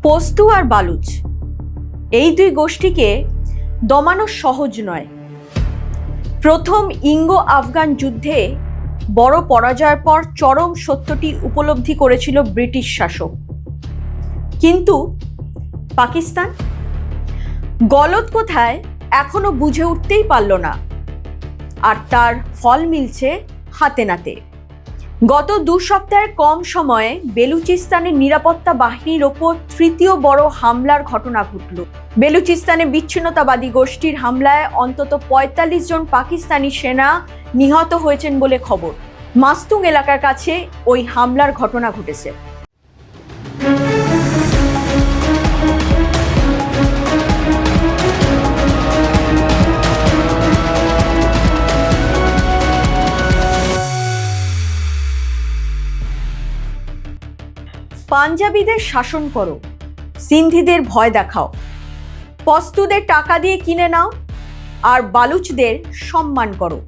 পস্তু আর বালুচ এই দুই গোষ্ঠীকে দমানো সহজ নয়। প্রথম ইঙ্গো আফগান যুদ্ধে বড় পরাজয়ের পর চরম সত্যটি উপলব্ধি করেছিল ব্রিটিশ শাসক। কিন্তু পাকিস্তান গলদ কোথায় এখনো বুঝে উঠতেই পারল না, আর তার ফল মিলছে হাতে নাতে। গত 2 সপ্তাহের কম সময়ে বেলুচিস্তানের নিরাপত্তা বাহিনীর ওপর তৃতীয় বড় হামলার ঘটনা ঘটল। বেলুচিস্তানে বিচ্ছিন্নতাবাদী গোষ্ঠীর হামলায় অন্তত 45 জন পাকিস্তানি সেনা নিহত হয়েছেন বলে খবর। মাস্তুং এলাকার কাছে ওই হামলার ঘটনা ঘটেছে। পাঞ্জাবিদের শাসন করো, সিন্ধিদের ভয় দেখাও, পস্তুদের টাকা দিয়ে কিনে নাও, আর বালুচদের সম্মান করো।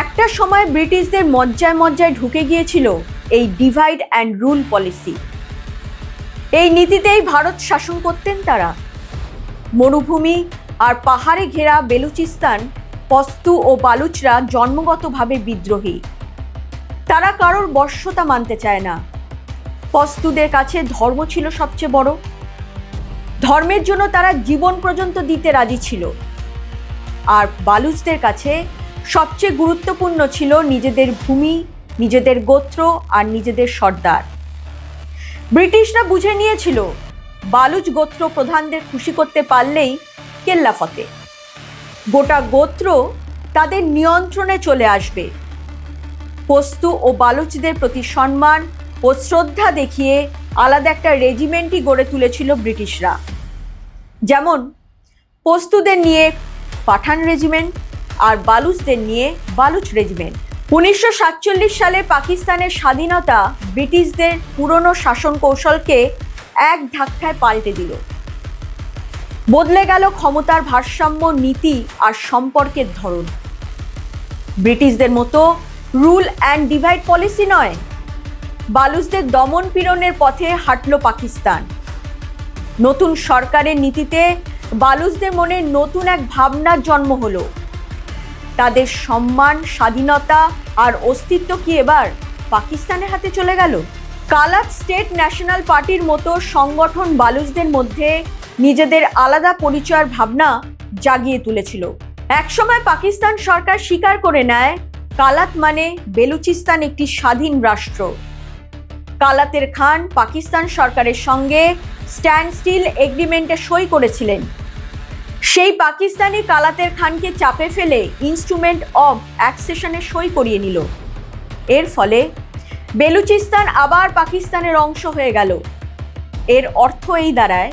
একটা সময় ব্রিটিশদের মজ্জায় মজ্জায় ঢুকে গিয়েছিল এই ডিভাইড অ্যান্ড রুল পলিসি। এই নীতিতেই ভারত শাসন করতেন তারা। মরুভূমি আর পাহাড়ে ঘেরা বেলুচিস্তান পস্তু ও বালুচরা জন্মগতভাবে বিদ্রোহী। তারা কারোর বশ্যতা মানতে চায় না। পস্তুদের কাছে ধর্ম ছিল সবচেয়ে বড়। ধর্মের জন্য তারা জীবন পর্যন্ত দিতে রাজি ছিল। আর বালুচদের কাছে সবচেয়ে গুরুত্বপূর্ণ ছিল নিজেদের ভূমি, নিজেদের গোত্র আর নিজেদের সর্দার। ব্রিটিশরা বুঝে নিয়েছিল বালুচ গোত্র প্রধানদের খুশি করতে পারলেই কেল্লা ফতে। গোটা গোত্র তাদের নিয়ন্ত্রণে চলে আসবে। পস্তু ও বালুচদের প্রতি সম্মান ও শ্রদ্ধা দেখিয়ে আলাদা একটা রেজিমেন্টই গড়ে তুলেছিল ব্রিটিশরা। যেমন পস্তুদের নিয়ে পাঠান রেজিমেন্ট আর বালুচদের নিয়ে বালুচ রেজিমেন্ট। 1947 সালে পাকিস্তানের স্বাধীনতা ব্রিটিশদের পুরনো শাসন কৌশলকে এক ধাক্কায় পাল্টে দিল। বদলে গেল ক্ষমতার ভারসাম্য, নীতি আর সম্পর্কের ধরন। ব্রিটিশদের মতো রুল অ্যান্ড ডিভাইড পলিসি নয়, বালুচদের দমন পীড়নের পথে হাঁটল পাকিস্তান। নতুন সরকারের নীতিতে বালুচদের মনে নতুন এক ভাবনার জন্ম হলো। তাদের সম্মান, স্বাধীনতা আর অস্তিত্ব কি এবার পাকিস্তানের হাতে চলে গেল? কালাত স্টেট ন্যাশনাল পার্টির মতো সংগঠন বালুচদের মধ্যে নিজেদের আলাদা পরিচয়ের ভাবনা জাগিয়ে তুলেছিল। একসময় পাকিস্তান সরকার স্বীকার করে নেয় কালাত মানে বেলুচিস্তান একটি স্বাধীন রাষ্ট্র। কালাতের খান পাকিস্তান সরকারের সঙ্গে স্ট্যান্ড স্টিল এগ্রিমেন্টে সই করেছিলেন। সেই পাকিস্তানি কালাতের খানকে চাপে ফেলে ইনস্ট্রুমেন্ট অফ অ্যাকসেশনে সই করিয়ে নিল। এর ফলে বেলুচিস্তান আবার পাকিস্তানের অংশ হয়ে গেল। এর অর্থ এই দাঁড়ায়,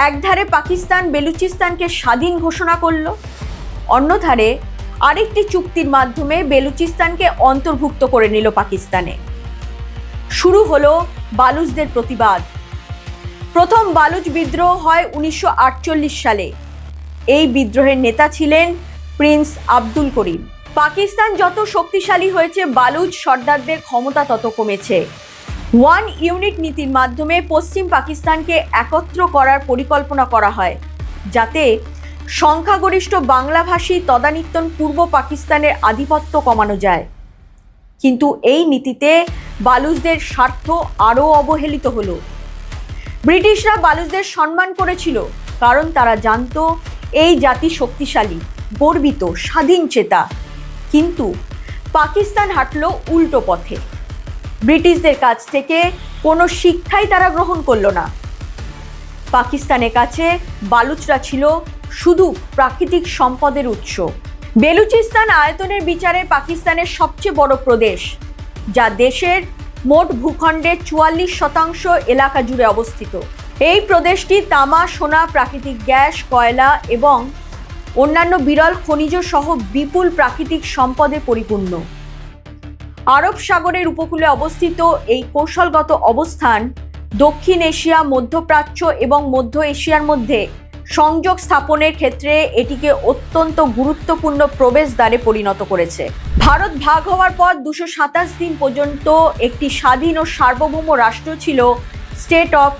একধারে পাকিস্তান বেলুচিস্তানকে স্বাধীন ঘোষণা করল, অন্যধারে আরেকটি চুক্তির মাধ্যমে বেলুচিস্তানকে অন্তর্ভুক্ত করে নিল পাকিস্তানে। শুরু হলো বালুচদের প্রতিবাদ। প্রথম বালুচ বিদ্রোহ হয় 1948 সালে। এই বিদ্রোহের নেতা ছিলেন প্রিন্স আব্দুল করিম। পাকিস্তান যত শক্তিশালী হয়েছে, বালুচ সর্দারদের ক্ষমতা তত কমেছে। 1 ইউনিট নীতির মাধ্যমে পশ্চিম পাকিস্তানকে একত্র করার পরিকল্পনা করা হয়, যাতে সংখ্যাগরিষ্ঠ বাংলাভাষী তদানীন্তন পূর্ব পাকিস্তানের আধিপত্য কমানো যায়। কিন্তু এই নীতিতে বালুচদের স্বার্থ আরও অবহেলিত হলো। ব্রিটিশরা বালুচদের সম্মান করেছিল, কারণ তারা জানত এই জাতি শক্তিশালী, গর্বিত, স্বাধীন চেতা। কিন্তু পাকিস্তান হাঁটল উল্টো পথে। ব্রিটিশদের কাছ থেকে কোনো শিক্ষাই তারা গ্রহণ করল না। পাকিস্তানের কাছে বালুচরা ছিল শুধু প্রাকৃতিক সম্পদের উৎস। বেলুচিস্তান আয়তনের বিচারে পাকিস্তানের সবচেয়ে বড় প্রদেশ, যা দেশের মোট ভূখণ্ডের 44% এলাকা জুড়ে অবস্থিত। এই প্রদেশটি তামা, সোনা, প্রাকৃতিক গ্যাস, কয়লা এবং অন্যান্য বিরল খনিজ সহ বিপুল প্রাকৃতিক সম্পদে পরিপূর্ণ। আরব সাগরের উপকূলে অবস্থিত এই কৌশলগত অবস্থান দক্ষিণ এশিয়া, মধ্যপ্রাচ্য এবং মধ্য এশিয়ার মধ্যে সংযোগ স্থাপনের ক্ষেত্রে এটিকে অত্যন্ত গুরুত্বপূর্ণ প্রবেশদ্বারে পরিণত করেছে। ভারত ভাগ হওয়ার পর 227 দিন পর্যন্ত একটি স্বাধীন ও সার্বভৌম রাষ্ট্র ছিল স্টেট অফ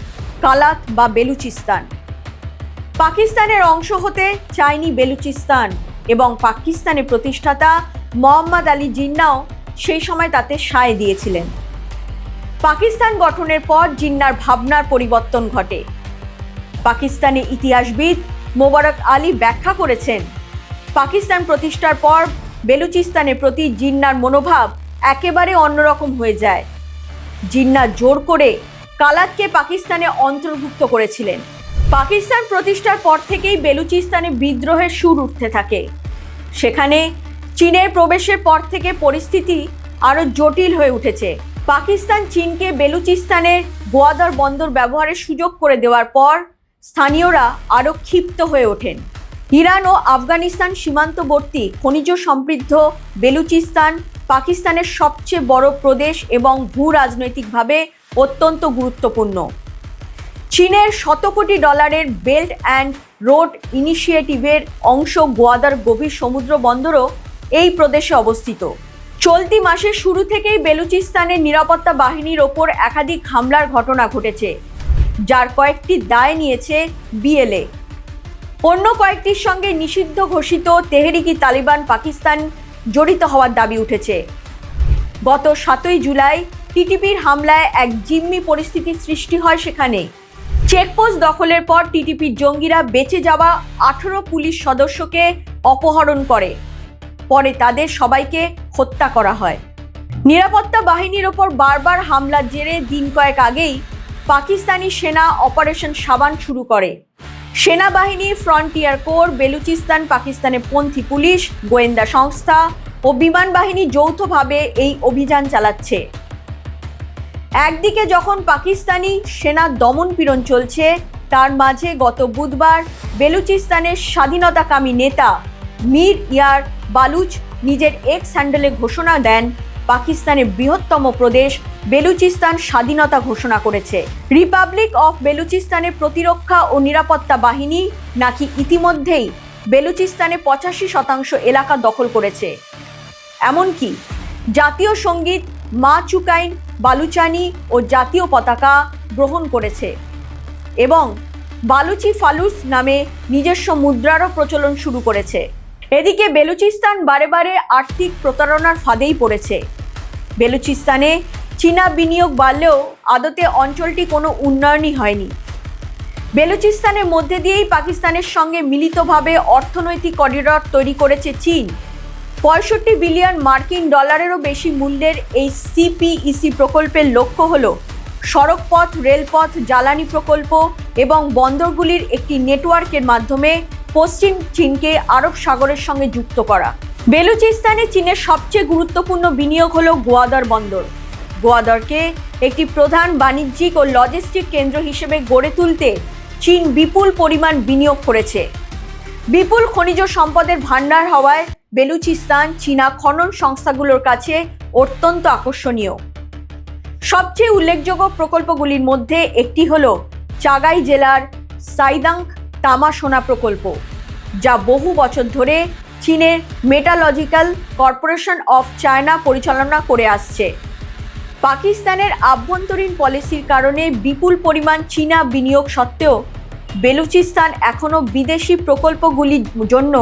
কালাত বা বেলুচিস্তান। পাকিস্তানের অংশ হতে চায়নি বেলুচিস্তান এবং পাকিস্তানের প্রতিষ্ঠাতা মোহাম্মদ আলী জিন্নাও সেই সময় তাতে সায় দিয়েছিলেন। পাকিস্তান গঠনের পর জিন্নার ভাবনার পরিবর্তন ঘটে। পাকিস্তানি ইতিহাসবিদ মোবারক আলী ব্যাখ্যা করেছেন, পাকিস্তান প্রতিষ্ঠার পর বেলুচিস্তানের প্রতি জিন্নার মনোভাব একেবারে অন্যরকম হয়ে যায়। জিন্না জোর করে কালাতকে পাকিস্তানে অন্তর্ভুক্ত করেছিলেন। পাকিস্তান প্রতিষ্ঠার পর থেকেই বেলুচিস্তানে বিদ্রোহের সুর উঠতে থাকে। সেখানে চীনের প্রবেশের পর থেকে পরিস্থিতি আরও জটিল হয়ে উঠেছে। পাকিস্তান চীনকে বেলুচিস্তানের গোয়াদর বন্দর ব্যবহারের সুযোগ করে দেওয়ার পর স্থানীয়রা আরও ক্ষিপ্ত হয়ে ওঠেন। ইরান ও আফগানিস্তান সীমান্তবর্তী খনিজ সমৃদ্ধ বেলুচিস্তান পাকিস্তানের সবচেয়ে বড় প্রদেশ এবং ভূ রাজনৈতিকভাবে অত্যন্ত গুরুত্বপূর্ণ। চীনের $100 কোটি বেল্ট অ্যান্ড রোড ইনিশিয়েটিভের অংশ গোয়াদার গভীর সমুদ্র বন্দরও এই প্রদেশে অবস্থিত। চলতি মাসের শুরু থেকেই বেলুচিস্তানের নিরাপত্তা বাহিনীর ওপর একাধিক হামলার ঘটনা ঘটেছে, যার কয়েকটি দায় নিয়েছে বিএলএ। অন্য কয়েকটির সঙ্গে নিষিদ্ধ ঘোষিত তেহরিকি তালিবান পাকিস্তান জড়িত হওয়ার দাবি উঠেছে। গত 7 জুলাই টিটিপির হামলায় এক জিম্মি পরিস্থিতির সৃষ্টি হয় সেখানে। চেকপোস্ট দখলের পর টিটিপির জঙ্গিরা বেঁচে যাওয়া 18 পুলিশ সদস্যকে অপহরণ করে। পরে তাদের সবাইকে হত্যা করা হয়। নিরাপত্তা বাহিনীর ওপর বারবার হামলার জেরে দিন কয়েক আগেই পাকিস্তানি সেনা অপারেশন সাবান শুরু করে। সেনাবাহিনী, ফ্রন্টিয়ার কোর, বেলুচিস্তান পাকিস্তানের পন্থী পুলিশ, গোয়েন্দা সংস্থা ও বিমান বাহিনী যৌথভাবে এই অভিযান চালাচ্ছে। একদিকে যখন পাকিস্তানি সেনা দমনপীড়ন চলছে, তার মাঝে গত বুধবার বেলুচিস্তানের স্বাধীনতাকামী নেতা মীর ইয়ার বালুচ নিজের এক্স হ্যান্ডেলে ঘোষণা দেন, পাকিস্তানের বৃহত্তম প্রদেশ বেলুচিস্তান স্বাধীনতা ঘোষণা করেছে। রিপাবলিক অফ বেলুচিস্তানের প্রতিরক্ষা ও নিরাপত্তা বাহিনী নাকি ইতিমধ্যেই বেলুচিস্তানে 85% এলাকা দখল করেছে। এমনকি জাতীয় সঙ্গীত মা চুকাইন বালুচানি ও জাতীয় পতাকা গ্রহণ করেছে এবং বালুচি ফালুস নামে নিজস্ব মুদ্রারও প্রচলন শুরু করেছে। এদিকে বেলুচিস্তান বারে বারে আর্থিক প্রতারণার ফাঁদেই পড়েছে। বেলুচিস্তানে চীনা বিনিয়োগ বাড়লেও আদতে অঞ্চলটি কোনো উন্নয়নই হয়নি। বেলুচিস্তানের মধ্যে দিয়েই পাকিস্তানের সঙ্গে মিলিতভাবে অর্থনৈতিক করিডর তৈরি করেছে চীন। 65 বিলিয়ন মার্কিন ডলারেরও বেশি মূল্যের এই সিপিইসি প্রকল্পের লক্ষ্য হল সড়কপথ, রেলপথ, জ্বালানি প্রকল্প এবং বন্দরগুলির একটি নেটওয়ার্কের মাধ্যমে পশ্চিম চীনকে আরব সাগরের সঙ্গে যুক্ত করা। বেলুচিস্তানে চীনের সবচেয়ে গুরুত্বপূর্ণ বিনিয়োগ হল গোয়াদর বন্দর। গোয়াদরকে একটি প্রধান বাণিজ্যিক ও লজিস্টিক কেন্দ্র হিসেবে গড়ে তুলতে চীন বিপুল পরিমাণ বিনিয়োগ করেছে। বিপুল খনিজ সম্পদের ভাণ্ডার হওয়ায় বেলুচিস্তান চীনা খনন সংস্থাগুলোর কাছে অত্যন্ত আকর্ষণীয়। সবচেয়ে উল্লেখযোগ্য প্রকল্পগুলির মধ্যে একটি হল চাগাই জেলার সাইদাং তামা সোনা প্রকল্প, যা বহু বছর ধরে চীনের মেটালজিক্যাল কর্পোরেশন অফ চায়না পরিচালনা করে আসছে। পাকিস্তানের আভ্যন্তরীণ পলিসির কারণে বিপুল পরিমাণ চীনা বিনিয়োগ সত্ত্বেও বেলুচিস্তান এখনও বিদেশি প্রকল্পগুলির জন্য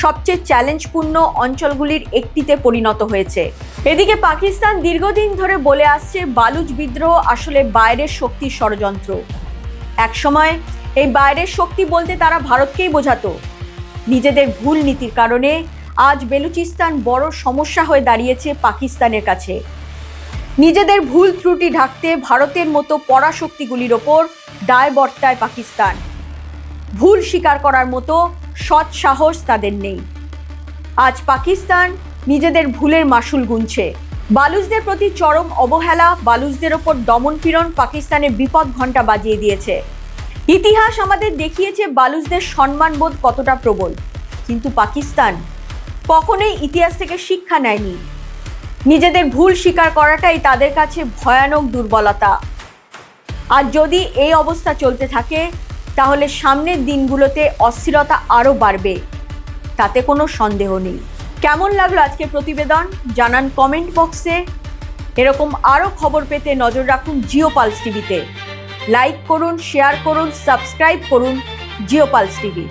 সবচেয়ে চ্যালেঞ্জপূর্ণ অঞ্চলগুলির একটিতে পরিণত হয়েছে। এদিকে পাকিস্তান দীর্ঘদিন ধরে বলে আসছে বালুচ বিদ্রোহ আসলে বাইরের শক্তির ষড়যন্ত্র। একসময় এই বাইরের শক্তি বলতে তারা ভারতকেই বোঝাতো। নিজেদের ভুল নীতির কারণে আজ বেলুচিস্তান বড় সমস্যা হয়ে দাঁড়িয়েছে পাকিস্তানের কাছে। নিজেদের ভুল ত্রুটি ঢাকতে ভারতের মতো পরাশক্তিগুলির ওপর দায় বর্তায় পাকিস্তান। ভুল স্বীকার করার মতো সৎ সাহস তাদের নেই। আজ পাকিস্তান নিজেদের ভুলের মাসুল গুনছে। বালুচদের প্রতি চরম অবহেলা, বালুচদের ওপর দমনপীড়ন পাকিস্তানের বিপদ ঘণ্টা বাজিয়ে দিয়েছে। ইতিহাস আমাদের দেখিয়েছে বালুচদের সম্মানবোধ কতটা প্রবল, কিন্তু পাকিস্তান কখনোই ইতিহাস থেকে শিক্ষা নেয়নি। নিজেদের ভুল স্বীকার করাটাই তাদের কাছে ভয়ানক দুর্বলতা। আর যদি এই অবস্থা চলতে থাকে তাহলে সামনের দিনগুলোতে অস্থিরতা আরও বাড়বে, তাতে কোনো সন্দেহ নেই। কেমন লাগলো আজকের প্রতিবেদন জানান কমেন্ট বক্সে। এরকম আরও খবর পেতে নজর রাখুন জিও পালস টিভিতে। লাইক করুন, শেয়ার করুন, সাবস্ক্রাইব করুন জিওপালস টিভি।